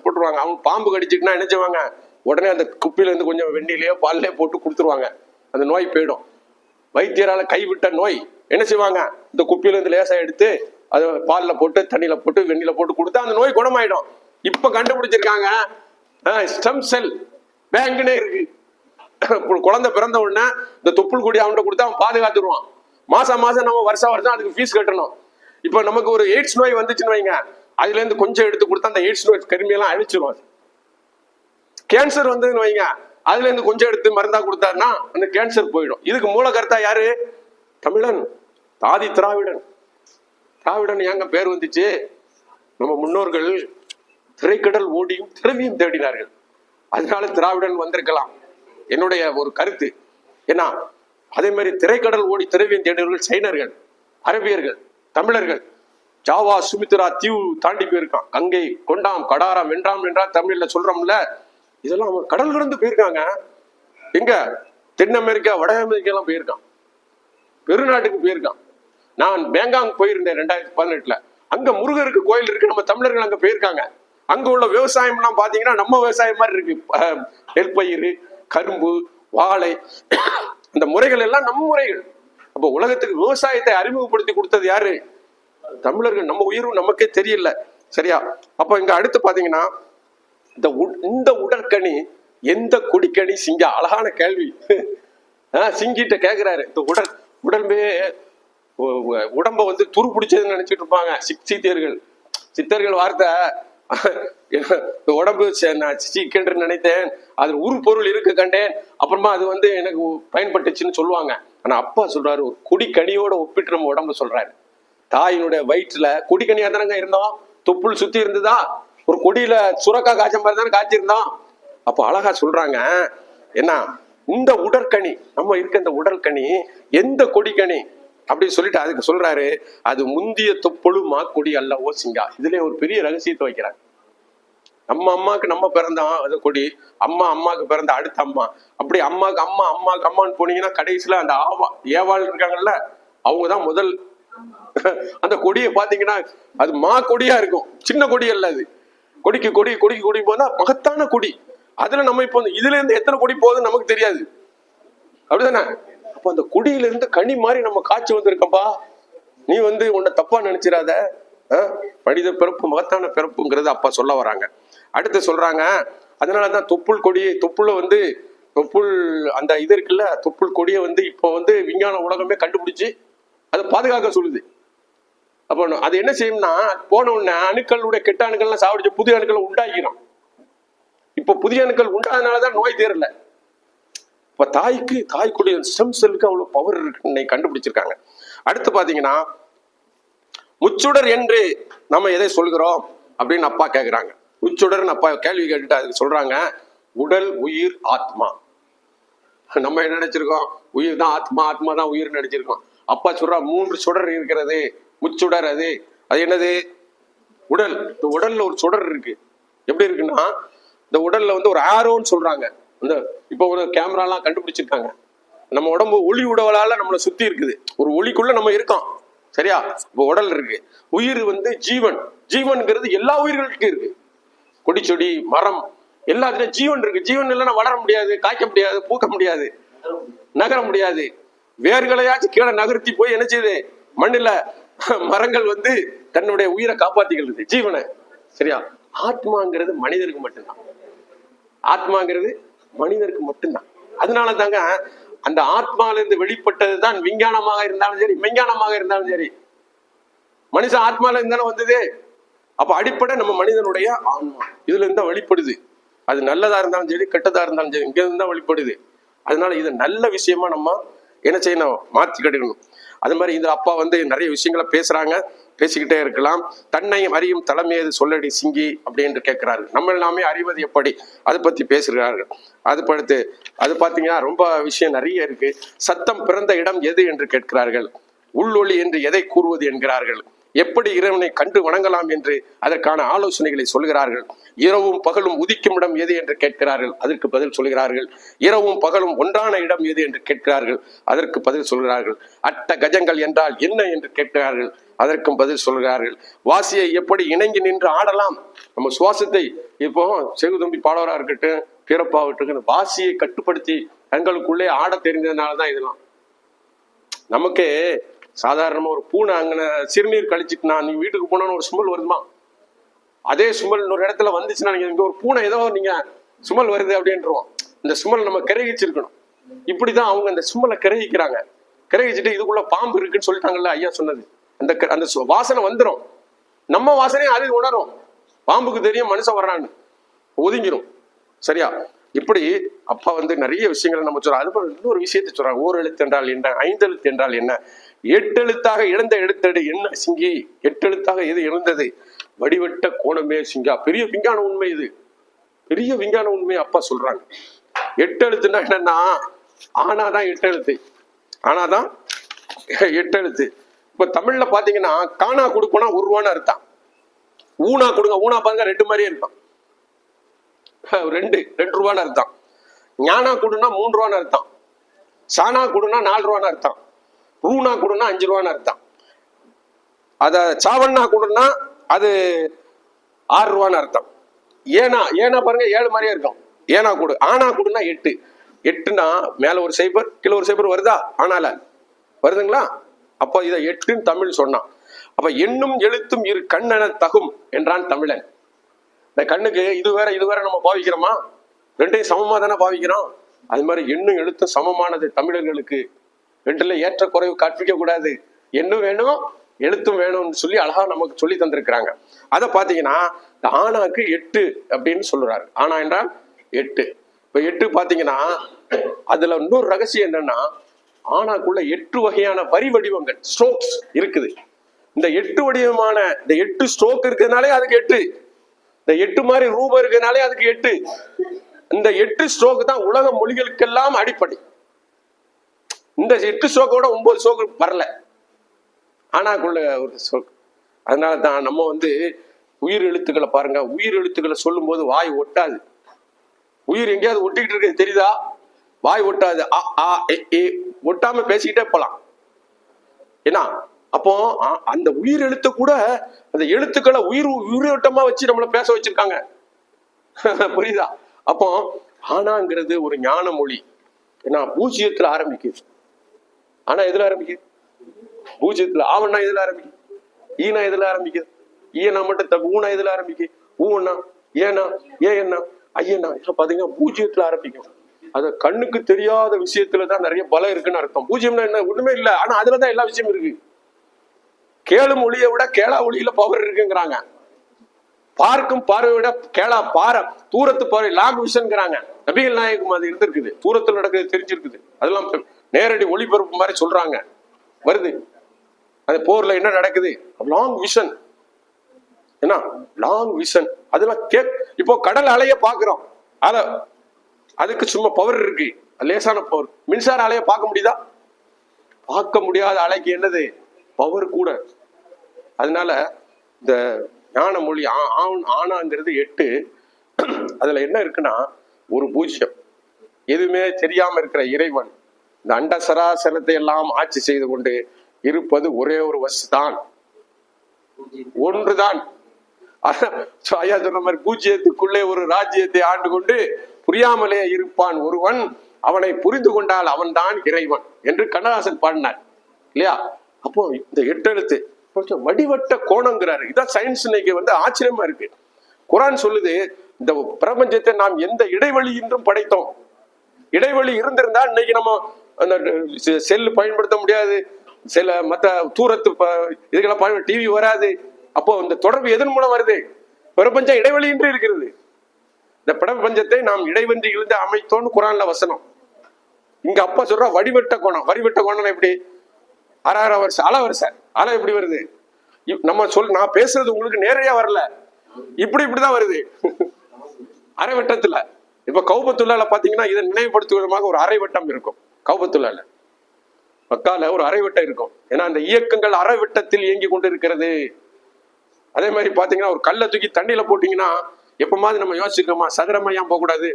போட்டுருவாங்க. அவங்க பாம்பு கடிச்சிட்டுனா என்ன செய்வாங்க, உடனே அந்த குப்பியில இருந்து கொஞ்சம் வெந்நிலையோ பால்லையோ போட்டு கொடுத்துருவாங்க, அந்த நோய் போயிடும். வைத்தியரால கைவிட்ட நோய் என்ன செய்வாங்க, இந்த குப்பியில இருந்து லேசா எடுத்து அதை பால்ல போட்டு தண்ணியில போட்டு வெந்நில போட்டு கொடுத்தா அந்த நோய் குணமாயிடும். இப்ப கண்டுபிடிச்சிருக்காங்க ஸ்டெம் செல் பேங்க்னே இருக்கு. குழந்தை பிறந்த உடனே இந்த தொப்புள் கொடி அவன்கிட்ட கொடுத்தா அவன் பாதுகாத்துருவான். மாசம் நம்ம வருஷம் அதுக்கு ஃபீஸ் கட்டணும். இப்ப நமக்கு ஒரு எய்ட்ஸ் நோய் வந்துச்சுன்னு வைங்க, அதுல இருந்து கொஞ்சம் எடுத்து கொடுத்தா அந்த எய்ட்ஸ் நோய் கிருமியெல்லாம் அழிச்சிருவான். கேன்சர் வந்ததுன்னு வைங்க, அதுல இருந்து கொஞ்சம் எடுத்து மருந்தா கொடுத்தாருன்னா அந்த கேன்சர் போயிடும். இதுக்கு மூல கர்த்தா யாரு? தமிழன், ஆதி திராவிடன். திராவிடன் ஏங்க பேர் வந்துச்சு? நம்ம முன்னோர்கள் திரைக்கடல் ஓடியும் திரவியும் தேடினார்கள், அதனால திராவிடன் வந்திருக்கலாம் என்னுடைய ஒரு கருத்து. ஏன்னா அதே மாதிரி திரைக்கடல் ஓடி திரவியம் தேடியவர்கள் சைனர்கள், அரபியர்கள், தமிழர்கள். ஜாவா சுமித்ரா தீவு தாண்டி போயிருக்கான், கங்கை கொண்டாம் கடாரம் வென்றாம் என்றால் தமிழ்ல சொல்றோம்ல, இதெல்லாம் அவங்க கடல் கடந்து போயிருக்காங்க. எங்க தென் அமெரிக்கா வட அமெரிக்கா எல்லாம் போயிருக்கான், பெருநாட்டுக்கு போயிருக்கான். நான் பேங்காங் போயிருந்தேன் 2018. அங்க முருகருக்கு கோயில் இருக்கு, நம்ம தமிழர்கள் அங்க போயிருக்காங்க. அங்க உள்ள விவசாயம் எல்லாம் பாத்தீங்கன்னா நம்ம விவசாயம் மாதிரி இருக்கு. நெற்பயிர், கரும்பு, வாழை, அந்த முறைகள் எல்லாம் நம்ம முறைகள். அப்ப உலகத்துக்கு விவசாயத்தை அறிமுகப்படுத்தி கொடுத்தது யாரு? தமிழர்கள். நம்ம உயிரும் நமக்கே தெரியல, சரியா? அப்ப இங்க அடுத்து பாத்தீங்கன்னா இந்த உடற்கனி எந்த கொடிக்கனி? சிங்க. அழகான கேள்வி. சிங்கிட்ட கேக்குறாரு. இந்த உடம்பே உடம்ப வந்து துரு பிடிச்சதுன்னு நினைச்சிட்டு இருப்பாங்க சித்தர்கள் வார்த்தை. உடம்பு சீக்கிரம் நினைத்தேன், அது உரு பொருள் இருக்கு கண்டேன், அப்புறமா அது வந்து எனக்கு பயன்பட்டுச்சுன்னு சொல்லுவாங்க. ஆனா அப்பா சொல்றாரு, ஒரு கொடிக்கனியோட ஒப்பிட்டு நம்ம உடம்பு சொல்றாரு. தாயினுடைய வயிற்றுல கொடிக்கனியா தானங்க இருந்தோம், தொப்புள் சுத்தி இருந்ததா, ஒரு கொடியில சுரக்கா காய்ச்ச மாதிரி தானே காய்ச்சிருந்தோம். அப்போ அழகா சொல்றாங்க, என்ன இந்த உடற்கனி, நம்ம இருக்க இந்த உடற்கனி எந்த கொடிக்கனி அப்படின்னு சொல்லிட்டு அதுக்கு சொல்றாரு, அது முந்திய தொப்புளு மா கொடி அல்லவோ சிங்கா. இதுல ஒரு பெரிய ரகசியத்தை வைக்கிறாங்க. நம்ம அம்மாக்கு நம்ம பிறந்தோம் அது கொடி, அம்மாக்கு பிறந்த அடுத்த அம்மா, அப்படி அம்மாக்கு அம்மான்னு போனீங்கன்னா கடைசியில அந்த ஏவாள் இருக்காங்கல்ல, அவங்கதான் முதல். அந்த கொடியை பாத்தீங்கன்னா அது மா கொடியா இருக்கும், சின்ன கொடி அல்ல அது. கொடிக்கு போனா மகத்தான கொடி. அதுல நம்ம இப்போ இதுல இருந்து எத்தனை கொடி போகுதுன்னு நமக்கு தெரியாது, அப்படிதானே? அப்ப அந்த கொடியில இருந்து கனி மாதிரி நம்ம காய்ச்சி வந்திருக்கப்பா. நீ வந்து உன்னை தப்பா நினைச்சிடாத, மனித பிறப்பு மகத்தான பிறப்புங்கிறது அப்பா சொல்ல வராங்க. அடுத்து சொல்றாங்க, அதனாலதான் தொப்புள் கொடி, தொப்புள வந்து தொப்புள் அந்த இது இருக்குல்ல, தொப்புள் கொடியை வந்து இப்போ வந்து விஞ்ஞான உலகமே கண்டுபிடிச்சு அதை பாதுகாக்க சொல்லுது. அப்போ அது என்ன செய்யும்னா, போன உடனே அணுக்களுடைய கெட்ட அணுக்கள்லாம் சாப்பிடுச்சு, புதிய அணுக்களை உண்டாக்கிறோம். இப்போ புதிய அணுக்கள் உண்டாதனாலதான் நோய் தேரல. இப்ப தாய்க்குடைய ஸ்டெம் செல்லுக்கு அவ்வளவு பவர் இருக்குன்னு கண்டுபிடிச்சிருக்காங்க. அடுத்து பாத்தீங்கன்னா, முச்சுடர் என்று நம்ம எதை சொல்கிறோம் அப்படின்னு அப்பா கேக்குறாங்க. முச்சுடர்னு அப்பா கேள்வி கேட்டுட்டு அதுக்கு சொல்றாங்க, உடல், உயிர், ஆத்மா. நம்ம என்ன நினைச்சிருக்கோம், உயிர் தான் ஆத்மா, ஆத்மா தான் உயிர் நினைச்சிருக்கோம். அப்பா சொல்றா 3 சுடர் இருக்கிறது, முச்சுடர். அது என்னது? உடல். இந்த உடல்ல ஒரு சுடர் இருக்கு. எப்படி இருக்குன்னா, இந்த உடல்ல வந்து ஒரு ஆரோன்னு சொல்றாங்க. இந்த இப்போ ஒரு கேமராலாம் கண்டுபிடிச்சிருக்காங்க. நம்ம உடம்பு ஒளி உடலால நம்மளை சுத்தி இருக்குது, ஒரு ஒளிக்குள்ள நம்ம இருக்கோம், சரியா? இப்போ உடல் இருக்கு. உயிர் வந்து ஜீவன். ஜீவன்கிறது எல்லா உயிர்களுக்கும் இருக்கு. கொடி செடி மரம் எல்லாத்துலயும் ஜீவன் இருக்கு. ஜீவன் இல்லைன்னா வளர முடியாது, காய்க்க முடியாது, பூக்க முடியாது, நகர முடியாது. வேர்களையாச்சும் கீழே நகர்த்தி போய் என்ன செய்யுது, மண்ணில மரங்கள் வந்து தன்னுடைய உயிரை காப்பாத்திக்கிறது, ஜீவனை, சரியா? ஆத்மாங்கிறது மனிதருக்கு மட்டும்தான். ஆத்மாங்கிறது மனிதருக்கு மட்டும்தான். அதனால தாங்க அந்த ஆத்மால இருந்து வெளிப்பட்டதுதான் விஞ்ஞானமாக இருந்தாலும் சரி, மெஞ்ஞானமாக இருந்தாலும் சரி, மனுஷன் ஆத்மால இருந்தாலும் வந்தது. அப்ப அடிப்படை நம்ம மனிதனுடைய ஆன்மா இதுல இருந்தா வெளிப்படுது. அது நல்லதா இருந்தாலும் சரி, கெட்டதா இருந்தாலும் சரி, இங்க இருந்தா வெளிப்படுது. அதனால இது நல்ல விஷயமா நம்ம என்ன செய்யணும், மாற்றி கட்டுக்கணும். அது மாதிரி இந்த அப்பா வந்து நிறைய விஷயங்களை பேசுறாங்க, பேசிக்கிட்டே இருக்கலாம். தன்னை அறியும் தலைமையது சொல்லடி சிங்கி அப்படின்னு கேட்கிறாரு. நம்ம எல்லாமே அறிவது எப்படி, அதை பத்தி பேசுகிறார்கள். அது படுத்து அது பாத்தீங்கன்னா ரொம்ப விஷயம் நிறைய இருக்கு. சத்தம் பிறந்த இடம் எது என்று கேட்கிறார்கள். உள்ளொளி என்று எதை கூறுவது என்கிறார்கள். எப்படி இறைவனை கண்டு வணங்கலாம் என்று அதற்கான ஆலோசனைகளை சொல்கிறார்கள். இரவும் பகலும் உதிக்கும் இடம் எது என்று கேட்கிறார்கள், அதற்கு பதில் சொல்கிறார்கள். இரவும் பகலும் ஒன்றான இடம் எது என்று கேட்கிறார்கள், அதற்கு பதில் சொல்கிறார்கள். அட்ட கஜங்கள் என்றால் என்ன என்று கேட்கிறார்கள், அதற்கும் பதில் சொல்கிறார்கள். வாசியை எப்படி இணங்கி நின்று ஆடலாம்? நம்ம சுவாசத்தை இப்போ செகுதம்பி பாடவரா இருக்கட்டும், பிறப்பாகட்டும், வாசியை கட்டுப்படுத்தி தங்களுக்குள்ளே ஆட தெரிஞ்சதுனாலதான் இதெல்லாம். நமக்கு சாதாரணமா ஒரு பூனை அங்கன சிறுநீர் கழிச்சுட்டுனா நீ வீட்டுக்கு போனோன்னு ஒரு சுமல் வருதுமா, அதே சுமல் இன்னொரு இடத்துல வந்துச்சுன்னா நீங்க இங்க ஒரு பூனை ஏதோ நீங்க சுமல் வருது அப்படின்றோம். இந்த சுமல் நம்ம கிரகிச்சிருக்கணும். இப்படிதான் அவங்க அந்த சுமலை கிரகிக்கிறாங்க. கிரகிச்சுட்டு இதுக்குள்ள பாம்பு இருக்குன்னு சொல்லிட்டாங்கல்ல ஐயா சொன்னது, அந்த அந்த வாசனை வந்துடும். நம்ம வாசனையும் அது உணரும். பாம்புக்கு தெரியும் மனுஷன் வர்றான்னு, ஒதுங்கிரும். சரியா? இப்படி அப்பா வந்து நிறைய விஷயங்களை நம்ம சொல்றோம். அது இன்னொரு விஷயத்தை சொல்றாங்க. ஓர் எழுத்து என்றால் என்ன, ஐந்தெழுத்து என்றால் என்ன, எட்டெழுத்தாக இழந்த எழுத்தடு என்ன சிங்கி, எட்டெழுத்தாக எது எழுந்தது, வடிவட்ட கோணமே சிங்கா. பெரிய விஞ்ஞான உண்மை இது, பெரிய விஞ்ஞான உண்மை அப்பா சொல்றாங்க. எட்டெழுத்துனா என்னன்னா ஆனாதான் எட்டெழுத்து, ஆனாதான் எட்டெழுத்து. இப்ப தமிழ்ல பாத்தீங்கன்னா காணா கொடுப்போனா 1 ரூபான்னு அர்த்தம். ஊனா கொடுங்க, ஊனா பாருங்க 2 மாதிரியே இருக்கும், 2 ரூபான்னு அர்த்தம். ஞானா கொடுனா 3 ரூபான்னு அர்த்தம். சானா கொடுனா 4 ரூபான்னு அர்த்தம். ரூனா கொடுனா 5 ரூபான்னு அர்த்தம். அத சாவண்ணா கொடுனா அது 6 ரூபான்னு அர்த்தம். ஏனா பாருங்க 7 மாதிரியே இருக்கும். ஏனா கூடு. ஆனா கூடுனா 8. 8னா மேல ஒரு சைபர் கீழே ஒரு சைபர் வருதா? ஆனால வருதுங்களா? அப்ப இதை 8ன்னு தமிழ் சொன்னான். அப்ப எண்ணும் எழுத்தும் இரு கண்ணென தகும் என்றான் தமிழன். இந்த கண்ணுக்கு இது வேற நம்ம பாவிக்கிறோமா? ரெண்டையும் சமமா தானே பாவிக்கிறோம். அது மாதிரி எண்ணும் எழுத்தும் சமமானது தமிழர்களுக்கு. ரெண்டுல ஏற்ற குறைவு கற்பிக்க கூடாது. எண்ணும் வேணும் எழுத்தும் வேணும்னு சொல்லி அழகா நமக்கு சொல்லி தந்திருக்கிறாங்க. அதை பாத்தீங்கன்னா இந்த ஆனாக்கு 8 அப்படின்னு சொல்றாரு. ஆனா என்றால் 8. இப்ப 8 பாத்தீங்கன்னா அதுல இன்னொரு ரகசியம் என்னன்னா, ஆனாக்குள்ள 8 வகையான வரி வடிவங்கள் ஸ்ட்ரோக்ஸ் இருக்குது. இந்த 8 வடிவமான இந்த 8 ஸ்ட்ரோக் இருக்கிறதுனாலே அதுக்கு 8. இந்த 8 மாதிரி ரூபம் இருக்கிறதுனாலே அதுக்கு 8. இந்த 8 ஸ்ட்ரோக் தான் உலக மொழிகளுக்கெல்லாம் அடிப்படை. இந்த 8 ஸ்ட்ரோக்கோட 9 ஸ்ட்ரோக் வரல ஆனாக்குள்ள ஒரு ஸ்ட்ரோக். அதனால தான் நம்ம வந்து உயிர் எழுத்துக்களை பாருங்க, உயிர் எழுத்துக்களை சொல்லும் போது வாய் ஒட்டாது. உயிர் எங்கேயாவது ஒட்டிக்கிட்டு இருக்கு தெரியுதா? வாய் ஒட்டாது. ஒட்டாம பேசிக்கிட்டே போலாம். ஏன்னா அப்போ அந்த உயிர் எழுத்து கூட அந்த எழுத்துக்களை உயிரோட்டமா வச்சு நம்மள பேச வச்சிருக்காங்க. புரியுதா? அப்போ ஆனாங்கிறது ஒரு ஞான மொழி. ஏன்னா பூஜ்ஜியத்துல ஆரம்பிக்குது. ஆனா எதுல ஆரம்பிக்குது? பூஜ்ஜியத்துல. ஆவண்ணா எதுல ஆரம்பிக்குது? ஈனா எதுல ஆரம்பிக்குது? ஈனா மட்டும் ஊனா எதுல ஆரம்பிக்குது? ஊன்னா ஏனா ஏன்னா ஐயனா பாத்தீங்கன்னா பூஜ்ஜியத்துல ஆரம்பிக்கும். அது கண்ணுக்கு தெரியாத விஷயத்துலதான் நிறைய பலம் இருக்குன்னு அர்த்தம். பூஜ்ஜியம்னா என்ன? ஒண்ணுமே இல்லை. ஆனா அதுலதான் எல்லா விஷயமும் இருக்கு. கேளும் ஒளியை விட கேளா ஒளியில பவர் இருக்குங்கிறாங்க. பார்க்கும் பார்வை விட கேளா தூரத்து பார்வை லாங் விஷன்ங்கிறாங்க. நபிகள் நாயகம் அது இருந்திருக்குது. தூரத்தில் நடக்குது தெரிஞ்சிருக்குது. அதெல்லாம் நேரடி ஒளிபரப்பு மாதிரி சொல்றாங்க. வருது அந்த போர்ல என்ன நடக்குது, லாங் விஷன். என்ன லாங் விஷன் அதெல்லாம் இப்போ கடல் அலைய பாக்குறோம். அதுக்கு சும்மா பவர் இருக்கு, லேசான பவர். மின்சார அலைய பார்க்க முடியுதா? பார்க்க முடியாத அலைக்கு என்னது? பவர் கூட. அதனால இந்த ஞான மொழி ஆனாங்கிறது 8. அதுல என்ன இருக்குன்னா ஒரு பூஜ்யம். எதுவுமே தெரியாம இருக்கிற இறைவன் இந்த அண்ட சராசரத்தை எல்லாம் ஆட்சி செய்து கொண்டு இருப்பது ஒரே ஒரு வசுதான், ஒன்றுதான். ஐயா சொன்ன மாதிரி பூஜ்ஜியத்துக்குள்ளே ஒரு ராஜ்யத்தை ஆண்டு கொண்டு புரியாமலே இருப்பான் ஒருவன், அவனை புரிந்து கொண்டால் அவன் தான் இறைவன் என்று கண்ணதாசன் பாடினார் இல்லையா? அப்போ இந்த 8 எழுத்து கொஞ்சம் வடிவட்ட கோணங்கிறாரு. இதான் சயின்ஸ் இன்னைக்கு வந்து ஆச்சரியமா இருக்கு. குரான் சொல்லுது இந்த பிரபஞ்சத்தை நாம் எந்த இடைவெளியின்றும் படைத்தோம். இடைவெளி இருந்திருந்தா இன்னைக்கு நம்ம அந்த செல் பயன்படுத்த முடியாது, சில மற்ற தூரத்து இதுக்கெல்லாம் பயன்படுத்த டிவி வராது. அப்போ இந்த தொடர்பு எதன் மூலம் வருது? பிரபஞ்சம் இடைவெளியின்றி இருக்கிறது. இந்த பிரபஞ்சத்தை நாம் இடைவெளி இருந்து அமைத்தோன்னு குரான்ல வசனம். இங்க அப்பா சொல்ற வடிவட்ட கோணம். வடிவட்ட கோணம் எப்படி? 6 வருஷம் அலை வருஷ அலை எப்படி வருது? நம்ம நான் பேசுறது உங்களுக்கு நேரடியா வரல, இப்படிதான் வருது அரை வட்டத்துல. இப்ப கௌபத்துள்ளால பாத்தீங்கன்னா இதை நினைவுபடுத்துவதற்காக ஒரு அரை வட்டம் இருக்கும். கௌபத்துள்ளால மக்கால ஒரு அரை வட்டம் இருக்கும். ஏன்னா அந்த இயக்கங்கள் அரை வட்டத்தில் இயங்கி கொண்டு இருக்கிறது. அதே மாதிரி பாத்தீங்கன்னா ஒரு கல்லை தூக்கி தண்ணியில போட்டீங்கன்னா எப்பமாவது நம்ம யோசிச்சிருக்கோமா, சதுரமா ஏன் போகக்கூடாது,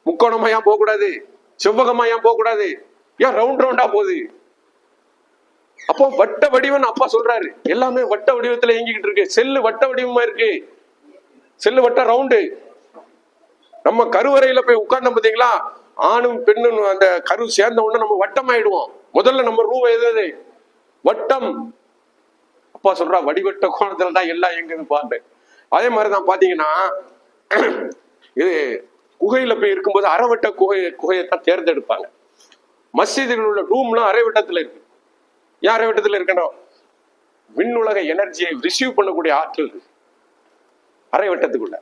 முக்கோணமா ஏன் போகக்கூடாது, செவ்வகமா ஏன் போகக்கூடாது, ஏன் ரவுண்டா போகுது? அப்போ வட்ட வடிவம் அப்பா சொல்றாரு, எல்லாமே வட்ட வடிவத்துல இயங்கிக்கிட்டு இருக்கு. செல்லு வட்ட வடிவமா இருக்கு, செல்லு வட்ட ரவுண்டு. நம்ம கருவறையில போய் உட்கார்ந்த பாத்தீங்களா, ஆணும் பெண்ணும் அந்த கரு சேர்ந்த உடனே நம்ம வட்டமாயிடுவோம். முதல்ல நம்ம ரூபம் எது? வட்டம். அப்பா சொல்றா வடிவட்ட கோணத்துல தான் எல்லாம் எங்குது பாரு. அதே மாதிரிதான் பாத்தீங்கன்னா, இது குகையில போய் இருக்கும்போது அரைவட்ட குகையத்தான் தேர்ந்தெடுப்பாங்க. மஸ்ஜிதில் உள்ள ரூம்லாம் அரைவட்டத்துல இருக்கு. ஏன் அரைவட்டத்துல இருக்கணும்? விண்ணுலக எனர்ஜியை ரிசீவ் பண்ணக்கூடிய ஆற்றல் அரைவட்டத்துக்குள்ள.